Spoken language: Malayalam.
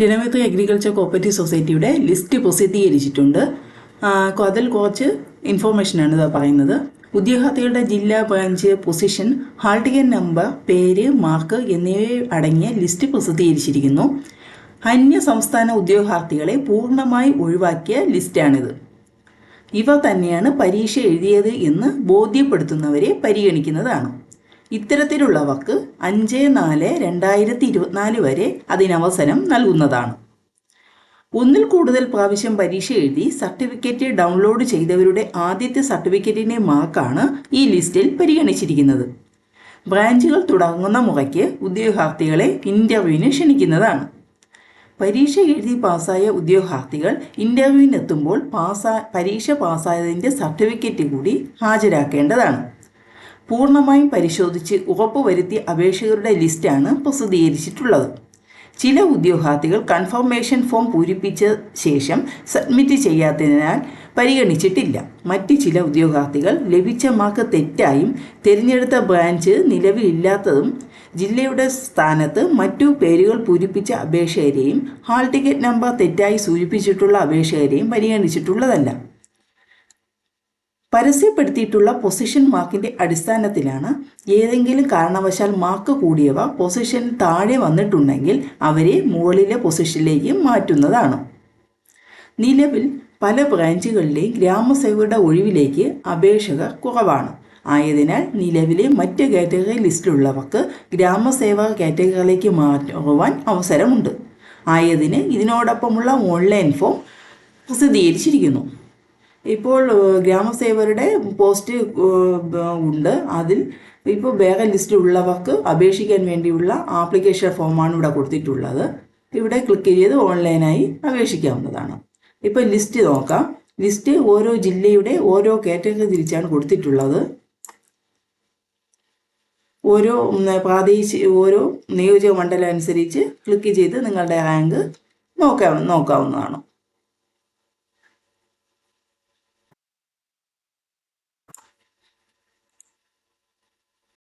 ജനമിത്ര അഗ്രികൾച്ചർ കോപ്പറേറ്റീവ് സൊസൈറ്റിയുടെ ലിസ്റ്റ് പ്രസിദ്ധീകരിച്ചിട്ടുണ്ട്. അതിൽ കുറച്ച് ഇൻഫോർമേഷനാണ് ഇത് പറയുന്നത്. ഉദ്യോഗാർത്ഥികളുടെ ജില്ലാ, branch, position, hall ticket number, പേര്, മാർക്ക് എന്നിവ അടങ്ങിയ ലിസ്റ്റ് പ്രസിദ്ധീകരിച്ചിരിക്കുന്നു. അന്യ സംസ്ഥാന ഉദ്യോഗാർത്ഥികളെ പൂർണ്ണമായി ഒഴിവാക്കിയ ലിസ്റ്റാണിത്. ഇവ തന്നെയാണ് പരീക്ഷ എഴുതിയത് എന്ന് ബോധ്യപ്പെടുത്തുന്നവരെ പരിഗണിക്കുന്നതാണ്. ഇത്തരത്തിലുള്ളവർക്ക് 5/4/2024 വരെ അതിനവസരം നൽകുന്നതാണ്. ഒന്നിൽ കൂടുതൽ പ്രാവശ്യം പരീക്ഷ എഴുതി സർട്ടിഫിക്കറ്റ് ഡൗൺലോഡ് ചെയ്തവരുടെ ആദ്യത്തെ സർട്ടിഫിക്കറ്റിൻ്റെ മാർക്കാണ് ഈ ലിസ്റ്റിൽ പരിഗണിച്ചിരിക്കുന്നത്. ബ്രാഞ്ചുകൾ തുടങ്ങുന്ന മുറയ്ക്ക് ഉദ്യോഗാർത്ഥികളെ ഇൻ്റർവ്യൂവിന് ക്ഷണിക്കുന്നതാണ്. പരീക്ഷ എഴുതി പാസ്സായ ഉദ്യോഗാർത്ഥികൾ ഇൻ്റർവ്യൂവിനെത്തുമ്പോൾ പരീക്ഷ പാസ്സായതിൻ്റെ സർട്ടിഫിക്കറ്റ് കൂടി ഹാജരാക്കേണ്ടതാണ്. പൂർണ്ണമായും പരിശോധിച്ച് ഉറപ്പുവരുത്തിയ അപേക്ഷകരുടെ ലിസ്റ്റാണ് പ്രസിദ്ധീകരിച്ചിട്ടുള്ളത്. ചില ഉദ്യോഗാർത്ഥികൾ കൺഫർമേഷൻ ഫോം പൂരിപ്പിച്ച ശേഷം സബ്മിറ്റ് ചെയ്യാത്തതിനാൽ പരിഗണിച്ചിട്ടില്ല. മറ്റ് ചില ഉദ്യോഗാർത്ഥികൾ ലഭിച്ച മാർക്ക് തെറ്റായും തിരഞ്ഞെടുത്ത ബ്രാഞ്ച് നിലവിലില്ലാത്തതും ജില്ലയുടെ സ്ഥാനത്ത് മറ്റു പേരുകൾ പൂരിപ്പിച്ച അപേക്ഷകരെയും ഹാൾ ടിക്കറ്റ് നമ്പർ തെറ്റായി സൂചിപ്പിച്ചിട്ടുള്ള അപേക്ഷകരെയും പരിഗണിച്ചിട്ടുള്ളതല്ല. പരസ്യപ്പെടുത്തിയിട്ടുള്ള പൊസിഷൻ മാർക്കിൻ്റെ അടിസ്ഥാനത്തിലാണ് ഏതെങ്കിലും കാരണവശാൽ മാർക്ക് കൂടിയവ പൊസിഷൻ താഴെ വന്നിട്ടുണ്ടെങ്കിൽ അവരെ മുകളിലെ പൊസിഷനിലേക്ക് മാറ്റുന്നതാണ്. നിലവിൽ പല ബ്രാഞ്ചുകളിലെയും ഗ്രാമസേവകരുടെ ഒഴിവിലേക്ക് അപേക്ഷകർ കുറവാണ്. ആയതിനാൽ നിലവിലെ മറ്റ് കാറ്റഗറി ലിസ്റ്റിലുള്ളവർക്ക് ഗ്രാമസേവക കാറ്റഗറിയിലേക്ക് മാറുവാൻ അവസരമുണ്ട്. ആയതിന് ഇതിനോടൊപ്പമുള്ള ഓൺലൈൻ ഫോം പ്രസിദ്ധീകരിച്ചിരിക്കുന്നു. ഇപ്പോൾ ഗ്രാമസേവകരുടെ പോസ്റ്റ് ഉണ്ട്. അതിൽ ഇപ്പോൾ വേറെ ലിസ്റ്റിലുള്ളവർക്ക് അപേക്ഷിക്കാൻ വേണ്ടിയുള്ള ആപ്ലിക്കേഷൻ ഫോമാണ് ഇവിടെ കൊടുത്തിട്ടുള്ളത്. ഇവിടെ ക്ലിക്ക് ചെയ്ത് ഓൺലൈനായി അപേക്ഷിക്കാവുന്നതാണ്. ഇപ്പോൾ ലിസ്റ്റ് നോക്കാം. ലിസ്റ്റ് ഓരോ ജില്ലയുടെ ഓരോ കാറ്റഗറി തിരിച്ചാണ് കൊടുത്തിട്ടുള്ളത്. ഓരോ നിയോജക മണ്ഡലം അനുസരിച്ച് ക്ലിക്ക് ചെയ്ത് നിങ്ങളുടെ റാങ്ക് നോക്കാവുന്നതാണ്.